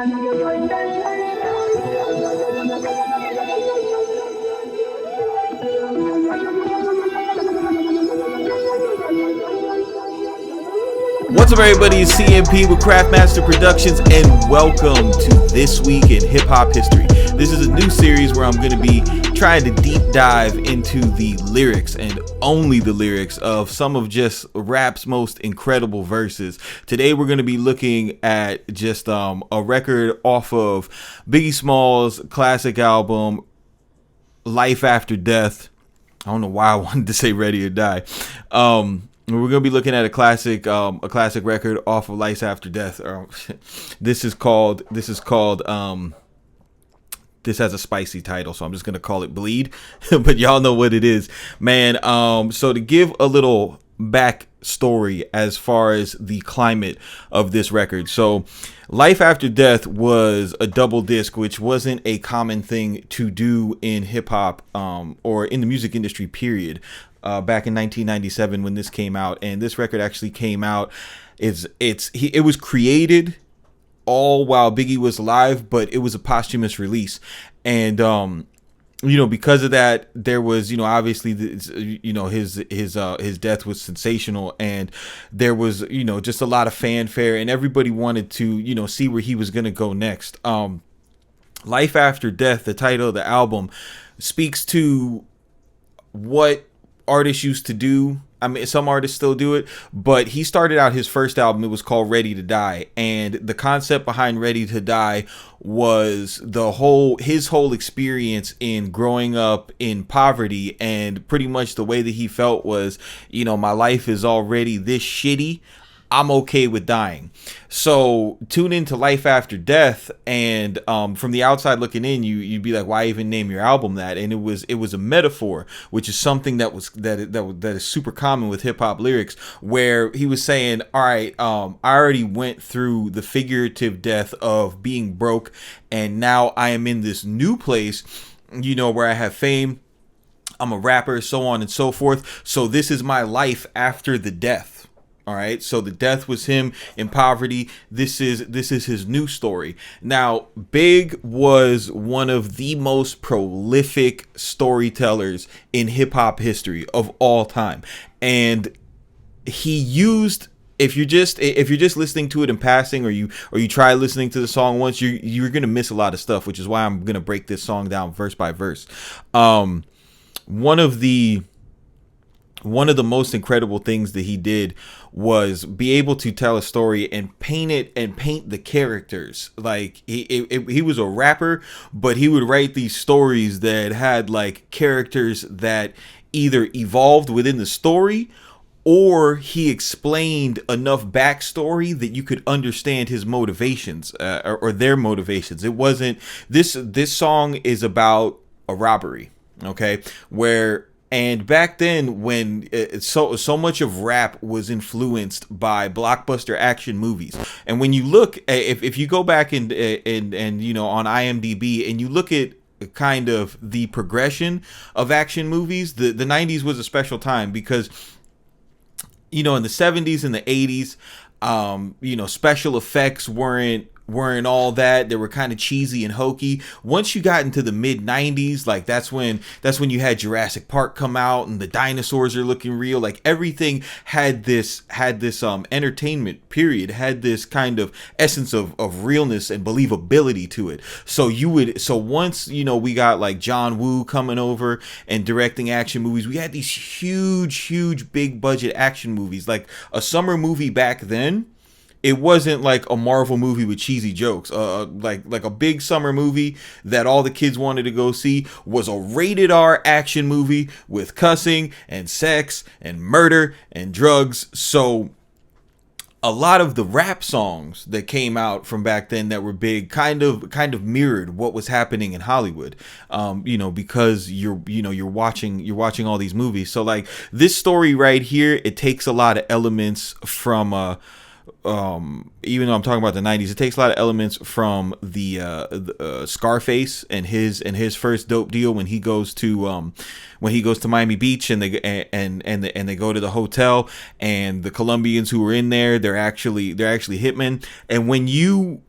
What's up, everybody? It's CMP with Craftmaster Productions, and welcome to This Week in Hip Hop History. This is a new series where I'm going to be trying to deep dive into the lyrics and only the lyrics of some of just rap's most incredible verses. Today we're going to be looking at just a record off of Biggie Smalls' classic album, Life After Death. I don't know why I wanted to say Ready or Die. We're gonna be looking at a classic record off of Life After Death. This has a spicy title, so I'm just gonna call it Bleed. But y'all know what it is, man. So to give a little backstory as far as the climate of this record, so Life After Death was a double disc, which wasn't a common thing to do in hip hop or in the music industry, period. Back in 1997 when this came out, and this record actually came out. It was created all while Biggie was alive, but it was a posthumous release, and because of that, there was obviously his death was sensational, and there was just a lot of fanfare, and everybody wanted to see where he was gonna go next. Life After Death, the title of the album, speaks to what artists used to do. I mean, some artists still do it, but he started out his first album, it was called Ready to Die, and the concept behind Ready to Die was his whole experience in growing up in poverty, and pretty much the way that he felt was, my life is already this shitty, I'm okay with dying. So tune into Life After Death, and from the outside looking in, you'd be like, why even name your album that? And it was a metaphor, which is something that is super common with hip hop lyrics, where he was saying, all right, I already went through the figurative death of being broke, and now I am in this new place, where I have fame, I'm a rapper, so on and so forth. So this is my life after the death. All right, so the death was him in poverty. This is his new story. Now, Big was one of the most prolific storytellers in hip hop history of all time, and he used. If you're just listening to it in passing, or you try listening to the song once, you're gonna miss a lot of stuff, which is why I'm gonna break this song down verse by verse. One of the most incredible things that he did was be able to tell a story and paint the characters. Like he was a rapper, but he would write these stories that had like characters that either evolved within the story, or he explained enough backstory that you could understand his motivations or their motivations. It wasn't this song is about a robbery, okay, and back then, when so much of rap was influenced by blockbuster action movies, and when you look, if you go back and on IMDb and you look at kind of the progression of action movies, the 90s was a special time because in the 70s and the 80s, special effects weren't all that. They were kind of cheesy and hokey. Once you got into the mid 90s, like that's when you had Jurassic Park come out and the dinosaurs are looking real. Like everything had this entertainment period, had this kind of essence of realness and believability to it. So once we got like John Woo coming over and directing action movies, we had these huge big budget action movies. Like a summer movie back then, it wasn't like a Marvel movie with cheesy jokes. Like a big summer movie that all the kids wanted to go see was a rated R action movie with cussing and sex and murder and drugs. So a lot of the rap songs that came out from back then that were big kind of mirrored what was happening in Hollywood, because you're watching all these movies. So like this story right here, it takes a lot of elements from even though I'm talking about the 90s, it takes a lot of elements from the Scarface and his first dope deal when he goes to Miami Beach, and they go to the hotel, and the Colombians who are in there, they're actually hitmen. And when you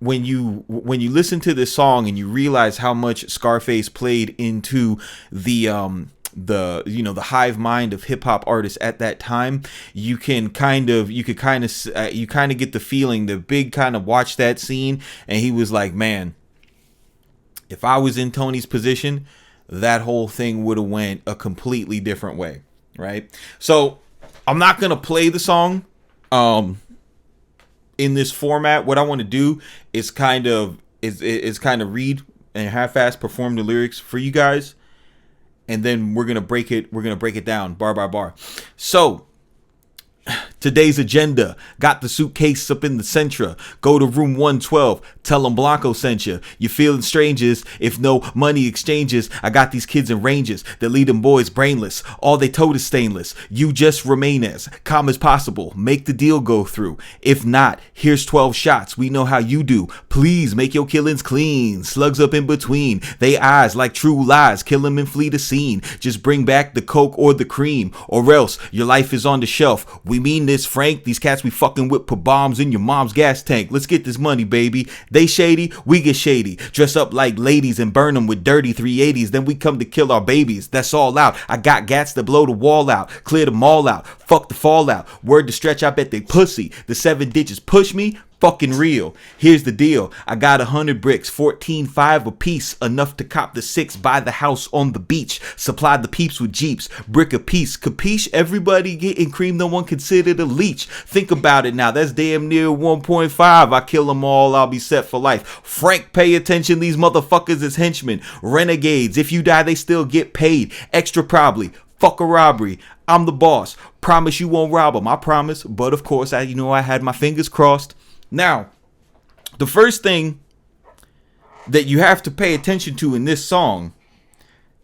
listen to this song and you realize how much Scarface played into the hive mind of hip hop artists at that time, you kind of get the feeling that Big kind of watched that scene and he was like, man, if I was in Tony's position, that whole thing would have went a completely different way, right? So I'm not gonna play the song in this format. What I want to do is kind of read and half-ass perform the lyrics for you guys, and then we're gonna break it down bar by bar. So today's agenda: got the suitcase up in the Centra. Go to room 112. Tell them Blanco sent you. You feeling strangers if no money exchanges. I got these kids in ranges that lead them boys brainless. All they told is stainless. You just remain as calm as possible. Make the deal go through. If not, here's 12 shots. We know how you do. Please make your killings clean. Slugs up in between. They eyes like true lies. Kill them and flee the scene. Just bring back the coke or the cream, or else your life is on the shelf. We mean this, Frank. These cats we fucking with put bombs in your mom's gas tank. Let's get this money, baby. They shady, we get shady. Dress up like ladies and burn them with dirty 380s. Then we come to kill our babies. That's all out. I got gats that blow the wall out. Clear them all out. Fuck the fallout. Word to stretch, I bet they pussy. The 7 digits push me. Fucking real. Here's the deal. I got 100 bricks, 14.5 a piece, enough to cop the 6, buy the house on the beach, supply the peeps with jeeps, brick a piece, capiche? Everybody getting cream, no one considered a leech. Think about it now, that's damn near 1.5. I kill them all, I'll be set for life. Frank, pay attention, these motherfuckers is henchmen, renegades. If you die, they still get paid. Extra probably. Fuck a robbery. I'm the boss. Promise you won't rob them. I promise. But of course, I had my fingers crossed. Now, the first thing that you have to pay attention to in this song,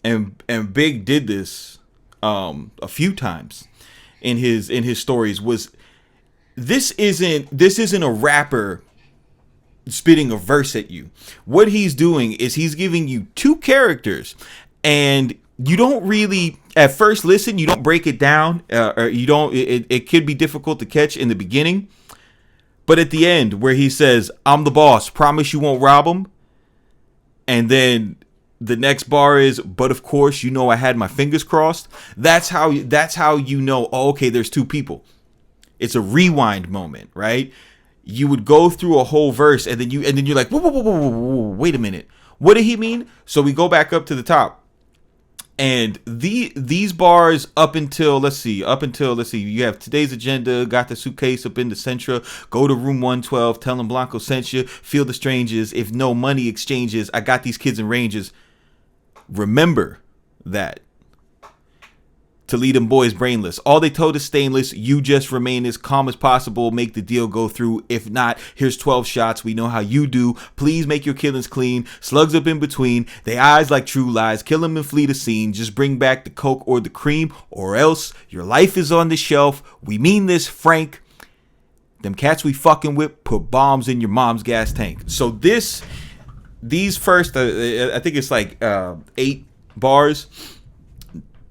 and Big did this a few times in his stories, was this isn't a rapper spitting a verse at you. What he's doing is he's giving you 2 characters, and you don't really, at first listen, you don't break it down, or you don't. It could be difficult to catch in the beginning. But at the end, where he says, I'm the boss, promise you won't rob him. And then the next bar is, but of course, I had my fingers crossed. That's how you know, oh, okay, there's 2 people. It's a rewind moment, right? You would go through a whole verse and then you're like, whoa, wait a minute. What did he mean? So we go back up to the top. And these bars up until let's see, you have today's agenda, got the suitcase up in the Centra, go to room 112, tell them Blanco sent you, feel the strangers, if no money exchanges, I got these kids in ranges. Remember that. To lead them boys brainless. All they told is stainless. You just remain as calm as possible. Make the deal go through. If not, here's 12 shots. We know how you do. Please make your killings clean. Slugs up in between. They eyes like true lies. Kill them and flee the scene. Just bring back the coke or the cream, or else your life is on the shelf. We mean this, Frank. Them cats we fucking with put bombs in your mom's gas tank. So these first, I think it's like 8 bars.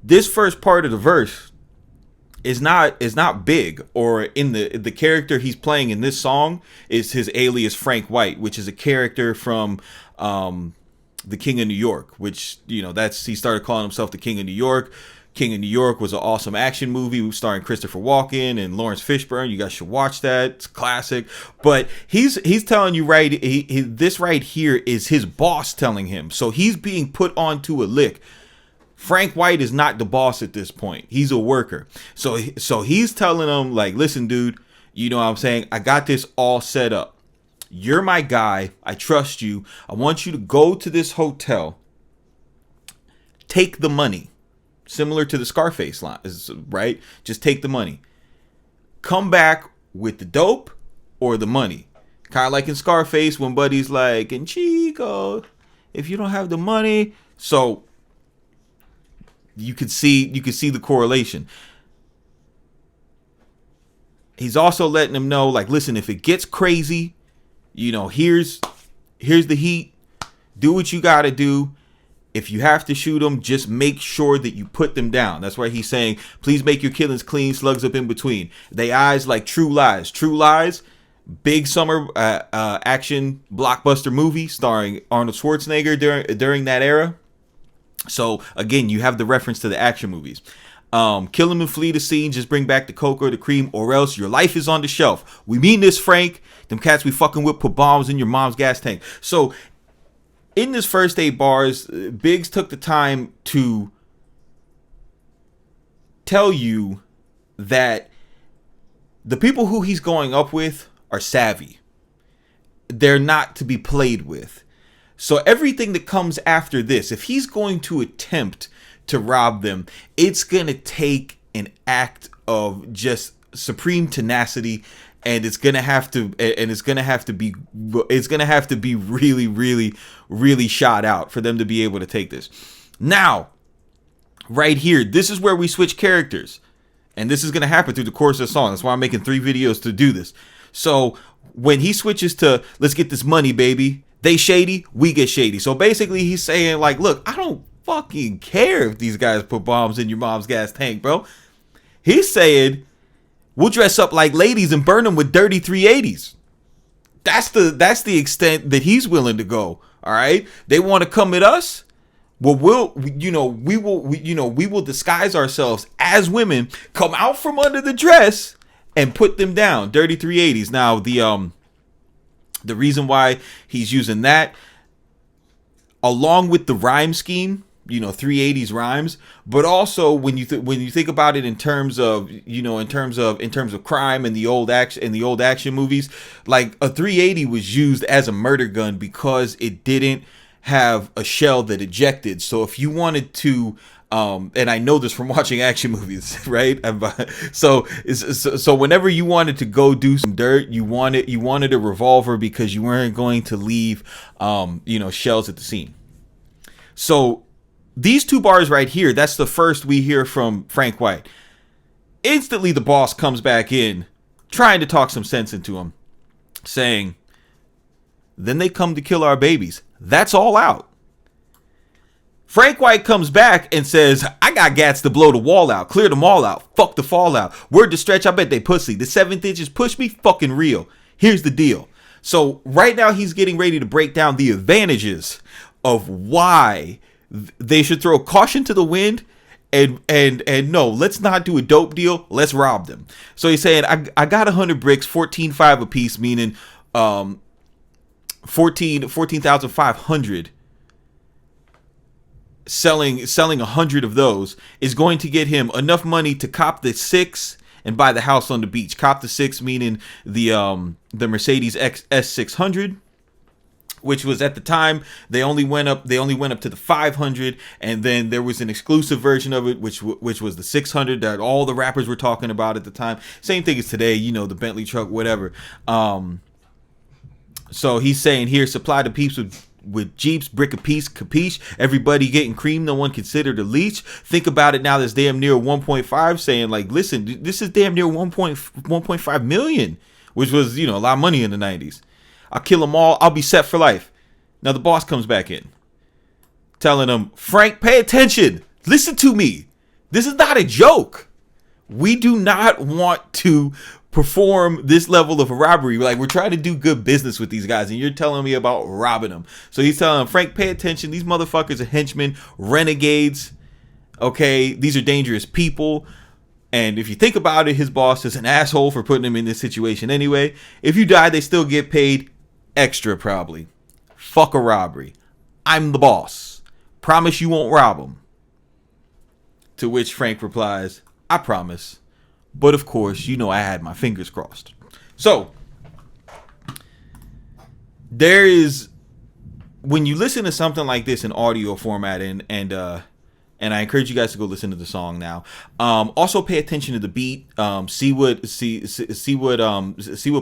This first part of the verse is not Big, or in the character he's playing in this song is his alias Frank White, which is a character from The King of New York, which he started calling himself the King of New York. King of New York was an awesome action movie starring Christopher Walken and Lawrence Fishburne. You guys should watch that. It's classic. But he's telling you this right here is his boss telling him. So he's being put onto a lick. Frank White is not the boss at this point. He's a worker. So he's telling him, like, listen, dude, you know what I'm saying? I got this all set up. You're my guy. I trust you. I want you to go to this hotel. Take the money. Similar to the Scarface line, right? Just take the money. Come back with the dope or the money. Kind of like in Scarface when Buddy's like, and Chico, if you don't have the money. So you could see the correlation. He's also letting them know, like, listen, if it gets crazy, here's the heat. Do what you got to do. If you have to shoot them, just make sure that you put them down. That's why he's saying, please make your killings clean, slugs up in between. They eyes like True Lies. True Lies, big summer action blockbuster movie starring Arnold Schwarzenegger during that era. So, again, you have the reference to the action movies. Kill him and flee the scene. Just bring back the coke or the cream, or else your life is on the shelf. We mean this, Frank. Them cats we fucking with put bombs in your mom's gas tank. So, in this first 8 bars, Biggs took the time to tell you that the people who he's going up with are savvy. They're not to be played with. So everything that comes after this, if he's going to attempt to rob them, it's going to take an act of just supreme tenacity. And it's gonna have to be really, really, really shot out for them to be able to take this. Now, right here, this is where we switch characters, and this is gonna happen through the course of the song. That's why I'm making 3 videos to do this. So when he switches to "let's get this money, baby," they shady, we get shady. So basically, he's saying like, look, I don't fucking care if these guys put bombs in your mom's gas tank, bro. He's saying, we'll dress up like ladies and burn them with dirty 380s. That's the extent that he's willing to go. All right. They want to come at us. Well, we will disguise ourselves as women, come out from under the dress, and put them down. Dirty 380s. Now the reason why he's using that, along with the rhyme scheme, 380s rhymes, but also when you think about it in terms of crime and the old action movies, like a 380 was used as a murder gun because it didn't have a shell that ejected. So if you wanted to, and I know this from watching action movies, right? So whenever you wanted to go do some dirt, you wanted a revolver because you weren't going to leave shells at the scene. So these 2 bars right here, that's the first we hear from Frank White. Instantly, the boss comes back in, trying to talk some sense into him, saying, then they come to kill our babies. That's all out. Frank White comes back and says, I got gats to blow the wall out, clear them all out, fuck the fallout. Word to Stretch, I bet they pussy. The 7th inches push me, fucking real. Here's the deal. So right now he's getting ready to break down the advantages of why they should throw caution to the wind and no, let's not do a dope deal. Let's rob them. So he's saying, I got 100 bricks, 14.5 a piece, meaning 14,500. Selling 100 of those is going to get him enough money to cop the 6 and buy the house on the beach. Cop the 6 meaning the Mercedes S600. Which was at the time they only went up to the 500, and then there was an exclusive version of it which was the 600 that all the rappers were talking about at the time. Same thing as today, the Bentley truck, whatever. So he's saying here, supply the peeps with Jeeps, brick a piece, capiche? Everybody getting cream, no one considered a leech. Think about it now, there's damn near 1.5, saying like, listen, this is damn near 1.5 million, which was a lot of money in the 90s. I'll kill them all. I'll be set for life. Now the boss comes back in, telling him, Frank, pay attention. Listen to me. This is not a joke. We do not want to perform this level of a robbery. Like, we're trying to do good business with these guys, and you're telling me about robbing them. So he's telling him, Frank, pay attention. These motherfuckers are henchmen, renegades. Okay, these are dangerous people. And if you think about it, his boss is an asshole for putting him in this situation anyway. If you die, they still get paid extra, probably. Fuck a robbery. I'm the boss. Promise you won't rob him. To which Frank replies, I promise. But of course, I had my fingers crossed. So, there is, when you listen to something like this in audio format and and I encourage you guys to go listen to the song now. Also, pay attention to the beat. See what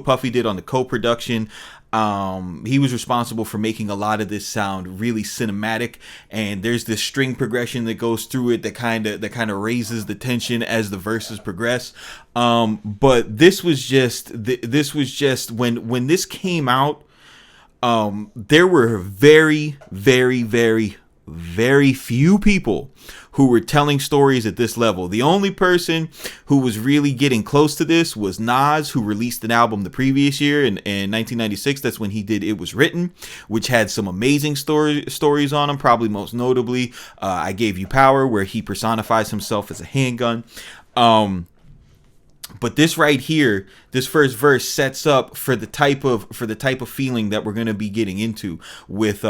Puffy did on the co-production. He was responsible for making a lot of this sound really cinematic, and there's this string progression that goes through it that kind of raises the tension as the verses progress. But this was just when this came out. There were very, very, very, very few people who were telling stories at this level. The only person who was really getting close to this was Nas, who released an album the previous year in 1996. That's when he did It Was Written, which had some amazing stories on them. Probably most notably, I Gave You Power, where he personifies himself as a handgun. But this right here, this first verse sets up for the type of feeling that we're going to be getting into with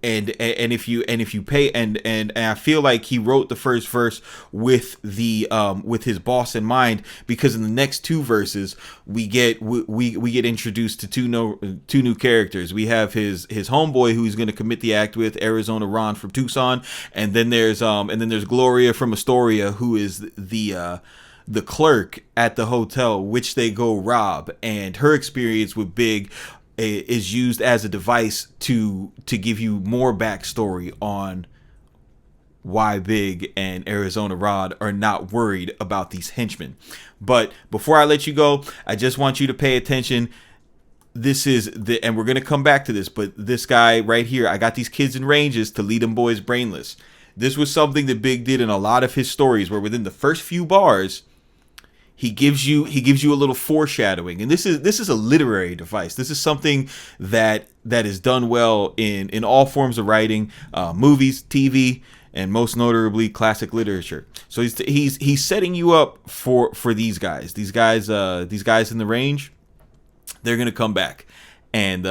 and if you pay and I feel like he wrote the first verse with his boss in mind, because in the next two verses we get introduced to two new characters. We have his homeboy who he's going to commit the act with, Arizona Ron from Tucson, and then there's Gloria from Astoria, who is the clerk at the hotel which they go rob, and her experience with Big is used as a device to give you more backstory on why Big and Arizona Rod are not worried about these henchmen. But before I let you go, I just want you to pay attention. This is and we're going to come back to this, but this guy right here, I got these kids in ranges to lead them boys brainless. This was something that Big did in a lot of his stories, where within the first few bars, he gives you a little foreshadowing, and this is a literary device. This is something that is done well in all forms of writing, movies, TV, and most notably classic literature. So he's setting you up for these guys. These guys in the range, they're gonna come back, and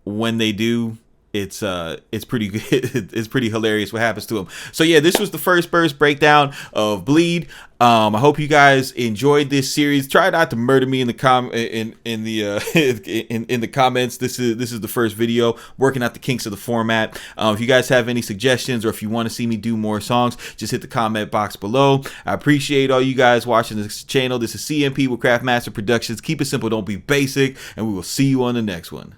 when they do, it's pretty good. It's pretty hilarious what happens to him. So yeah, this was the first verse breakdown of Bleed. I hope you guys enjoyed this series. Try not to murder me in the comments. This is the first video, working out the kinks of the format. If you guys have any suggestions, or if you want to see me do more songs, just hit the comment box below. I appreciate all you guys watching this channel. This is CMP with Craftmaster Productions. Keep it simple, don't be basic, and we will see you on the next one.